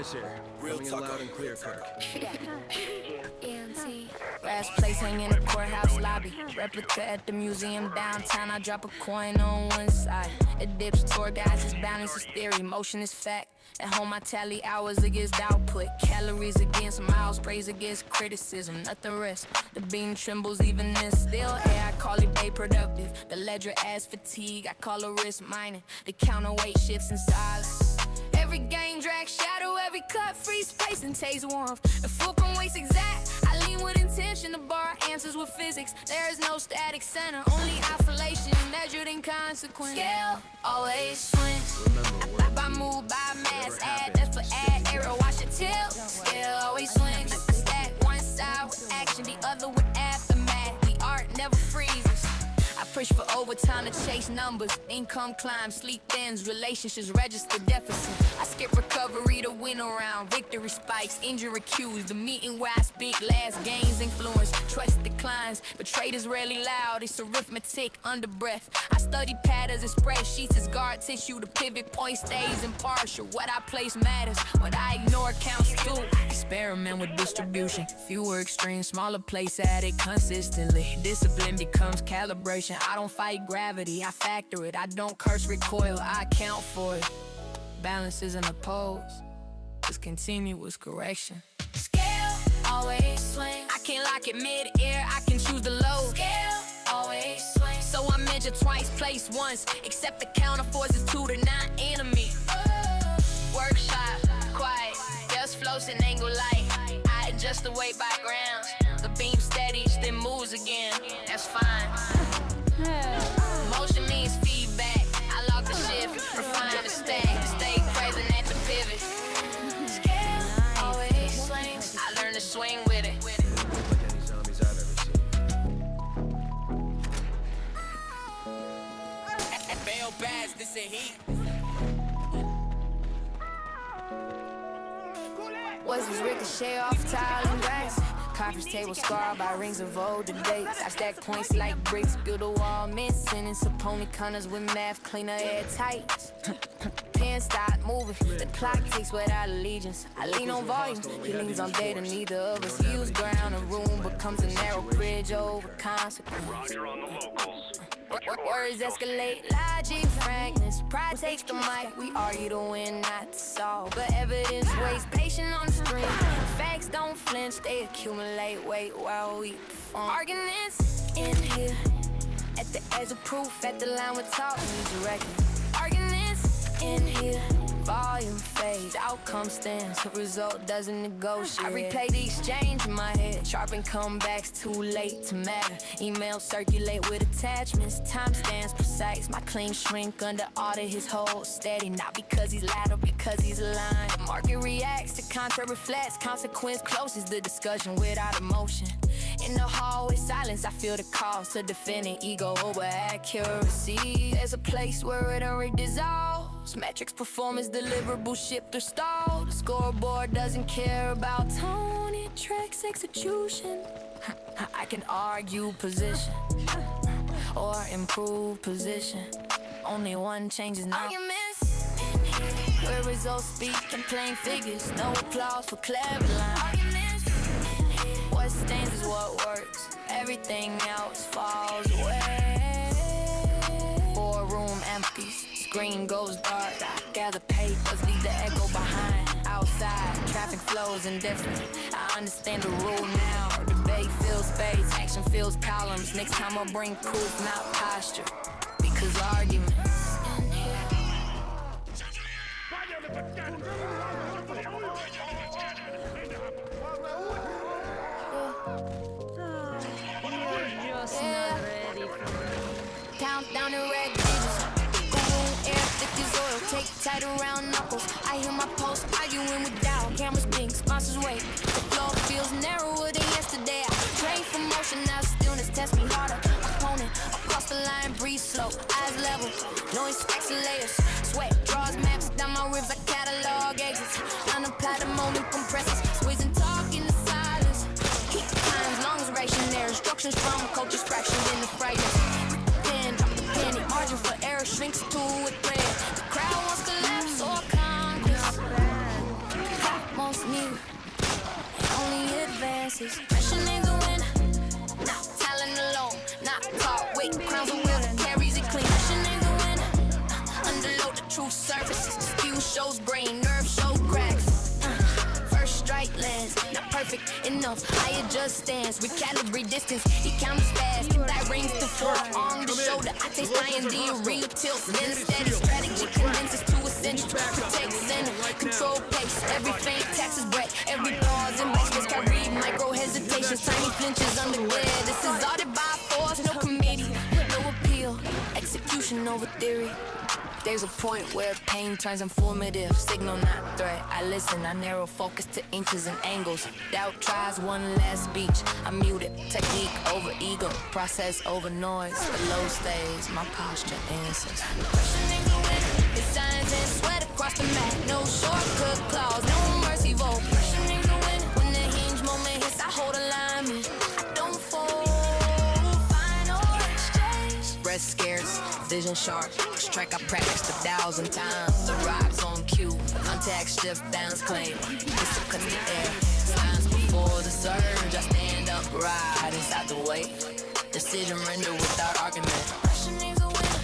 Chris here. Coming in loud and clear, Kirk. Last place hang in the courthouse lobby. Replica at the museum downtown. I drop a coin on one side. It dips toward guys, it's balance is theory. Motion is fact. At home I tally hours against output. Calories against miles, praise against criticism. Nothing rests. The beam trembles even in still air. I call it day productive. The ledger adds fatigue. I call it risk mining. The counterweight shifts in silence. Every game drags shadow, every cut free space and takes warmth. The fulcrum weights exact. I lean with intention to borrow answers with physics. There is no static center, only oscillation measured in consequence. Scale always swings. I move by mass, add that's for add error. Watch it tilt. Scale always swings. Stack one side with action, the other with aftermath. The art never freezes. I push for overtime to chase numbers. Income climbs, sleep thins, relationships register deficit. I skip recovery to win around. Victory spikes, injury cues. The meeting where I speak last gains influence. Trust declines, but trade is rarely loud. It's arithmetic under breath. I study patterns and spreadsheets as guard tissue. The pivot point stays impartial. What I place matters, what I ignore counts too. Experiment with distribution. Fewer extremes, smaller place added consistently. Discipline becomes calibration. I don't fight gravity, I factor it. I don't curse recoil, I account for it. Balance isn't opposed, it's continuous correction. Scale always swings. I can't lock it mid-air, I can choose the low. Scale always swings. So I measure twice, place once. Except the counter forces two, they're not enemy. Workshop, quiet, just floats in angle light. I adjust the weight by grams. The beam steadies, then moves again. That's fine. Motion means feedback. I lock the shift, refine the stack, stay present at the pivot. Scale always swings. I learn to swing with it. Like any zombies I've ever seen. Bail bass, this a heat. Was this ricochet off tile and grass? Conference table scarred by rings of older dates. I stack points like bricks, build a wall missing. And Saponi Cunners with math, cleaner airtight. Pen stop moving, the clock takes without allegiance. I lean on volume, he leans on data, neither of us use ground. A room becomes a narrow bridge over consequence. Roger on the locals. Words escalate, logic frankness. Pride takes the mic, we argue to win, not to solve. But evidence waits, patient on the stream. Facts don't flinch, they accumulate weight while we perform. Arguments in here, at the edge of proof, at the line we're talking, need record. Arguments in here, volume fades, outcome stands, the result doesn't negotiate. I replay the exchange in my head, sharpen comebacks too late to matter. Emails circulate with attachments, time stands precise. My clean shrink under audit, his hold steady, not because he's lateral, because he's aligned. The market reacts, the contract reflects, consequence closes the discussion without emotion. In the hallway silence, I feel the cost of defending ego over accuracy. There's a place where rhetoric dissolves, metrics, performance, deliverable, shipped or stalled. The scoreboard doesn't care about tone, it tracks execution. I can argue position or improve position. Only one changes now. Arguments where results speak in plain figures. No applause for clever lines. What stands is what works. Everything else falls away. Boardroom empties. Screen goes dark. I gather papers, leave the echo behind. Outside, traffic flows indifferent. I understand the rule now. Debate fills space, action fills columns. Next time I'll bring proof, not posture. Because arguments in here. Count down the red digits. Air thick as oil, take tight around knuckles. I hear my pulse arguing with doubt. Cameras blink, sponsors wait. The floor feels narrower than yesterday. I train for motion, now stillness test me harder. Opponent, across the line, breeze slow, eyes level. Noise stacks and layers. Sweat draws maps down my ribs like catalog exits. Unapply the moment compresses. Squeeze and talk in the silence. Heat times, lungs ration there. Instructions from culture's fractions in the fragments. Penny margin for error shrinks to a thread. The crowd wants collapse or conquest. surfaces. Pressure needs a winner. Not talent alone, not tall, weight, crowns a wheel that carries it clean. Pressure needs a winner. Underload the truth surfaces. Skew shows brain, nerve show cracks. First strike lands, not perfect enough. I adjust stance, recalibrate distance. He counters fast, get that range to forearm to shoulder. I taste IND, real tilt, then steady strategy condenses to essential. Protect center, control pace. Every feint taxes breath, every pause and backspin carry micro hesitations, tiny flinches under glare. This is audit by force, no committee, no appeal. Execution over theory. There's a point where pain turns informative, signal not threat. I listen, I narrow focus to inches and angles. Doubt tries one last beach, I mute it. Technique over ego, process over noise. The low stays, my posture answers. Questioning the wind, it's science and sweat across the mat. No shortcut clause, no mercy vote. Questioning the wind, when the hinge moment hits, I hold alignment. I don't fold, final exchange. Breath scarce, vision sharp. Strike I practiced 1,000 times. The rocks on cue, contact shift, balance claim. Pistol cuts the air, signs before the surge. I stand up, ride inside the way. Decision render without argument. Pressure needs a winner.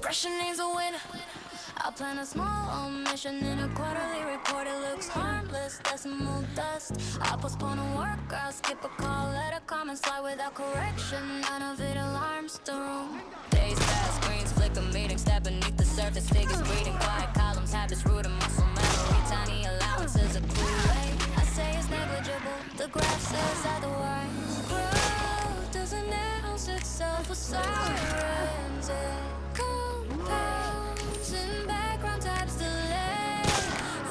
Pressure needs a winner. I'll plan a small omission in a quarterly report. It looks harmless, decimal dust. I'll postpone a work, I'll skip a call, let a comment slide without correction. None of it alarms the room. Days pass, screens flicker, meeting step beneath the surface. Figures breeding, quiet columns, habits rooted, muscle memory. Tiny allowances accumulate. I say it's negligible, the graph says otherwise. Growth doesn't announce itself with sirens. It compounds in background types delay,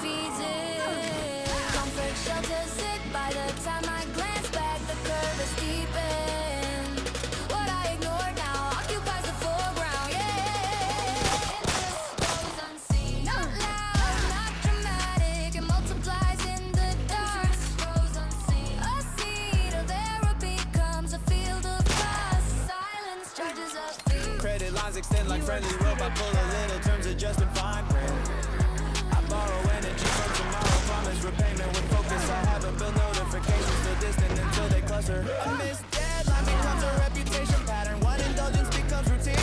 feeds it. Comfort shelters it by the time I glance back, the curve is deepened. What I ignore now occupies the foreground, yeah. Interest goes unseen, not loud, not dramatic. It multiplies in the dark. Goes unseen. A seed of error becomes a field of past. Silence charges up feet. Credit lines extend like friendly rope. I pull a little terms adjusting fine print. I borrow energy from tomorrow. Promise repayment with focus. I haven't built notifications still distant until they cluster. A missed deadline becomes a reputation pattern. One indulgence becomes routine.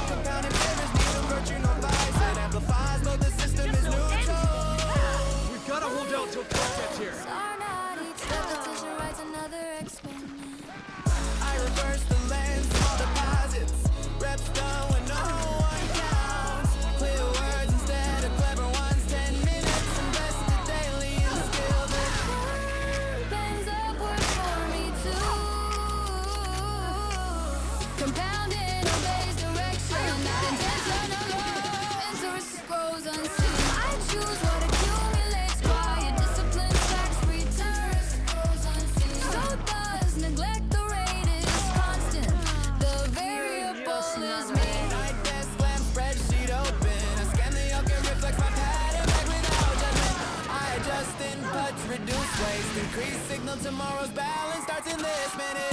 Compounding favors need a virtue, no vice. It amplifies, though the system is neutral. We've gotta hold out till Clark gets here. Are not each repetition writes another experiment. I reverse the lens, small deposits. Reps done when no one counts. Clear words instead of clever ones. 10 minutes invested daily in the skill that Bends upward for me too. Compounding obeys direction, not intentional. Interest grows unseen. I choose what accumulates. Quiet discipline tracks returns. Grows unseen. So does neglect. The rate is constant. The variable is me. night desk lamp spreadsheet open. I scan the yoke and reflects my pattern back without judgment. I adjust inputs, reduce waste, increase signal. Tomorrow's balance starts in this minute.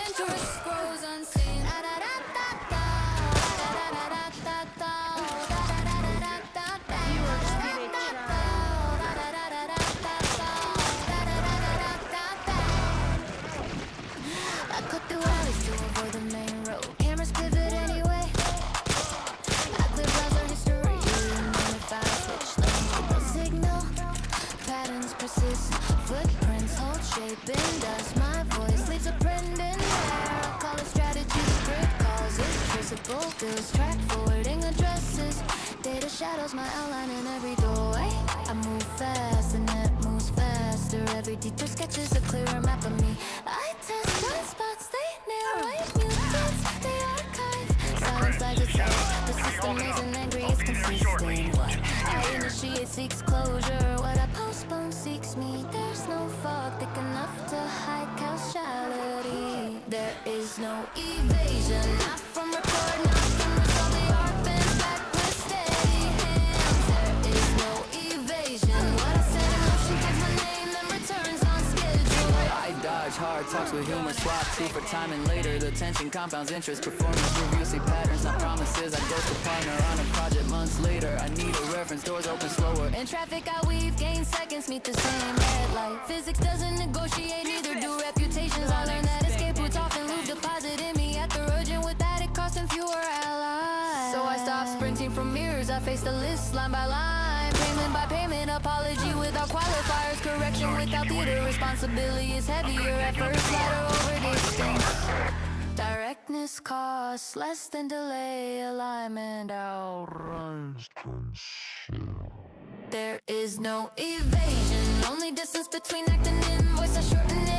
Interest grows unseen. I cut through alleys to avoid the main road. Cameras pivot anyway. I clear browser history. If I switch lanes with the signal, patterns persist. Footprints hold shape in dust. My voice leaves a print in there. I call it strategy. The grid calls it traceable. Bills track forwarding addresses. Data shadows my outline in every doorway. I move fast, the net moves faster. Every detour sketches a clearer map of me. I test blind spots, they narrate mutants, they archive. Silence flags itself. The system isn't angry, it's consistent. What I initiate seeks closure. What I postpone seeks me. There's no fog thick enough to hide causality. There is no evasion, not from record, not from result. They are talks with humor, swap two for time and later. The tension compounds interest, performance review, see patterns, not promises. I ghost a partner on a project months later. I need a reference, doors open slower. In traffic I weave, gain seconds, meet the same red light. Physics doesn't negotiate, neither do reputations. I learned that escape puts off and lose deposit in me at the urgent. With that it costing fewer allies. So I stopped sprinting from mirrors, I faced the list line by line. Payment by payment, apology without qualifiers. Correction without theater, responsibility is heavier at first. Ladder over distance. Directness costs less than delay. Alignment outruns conceal. There is no evasion, only distance between acting and voice. I shorten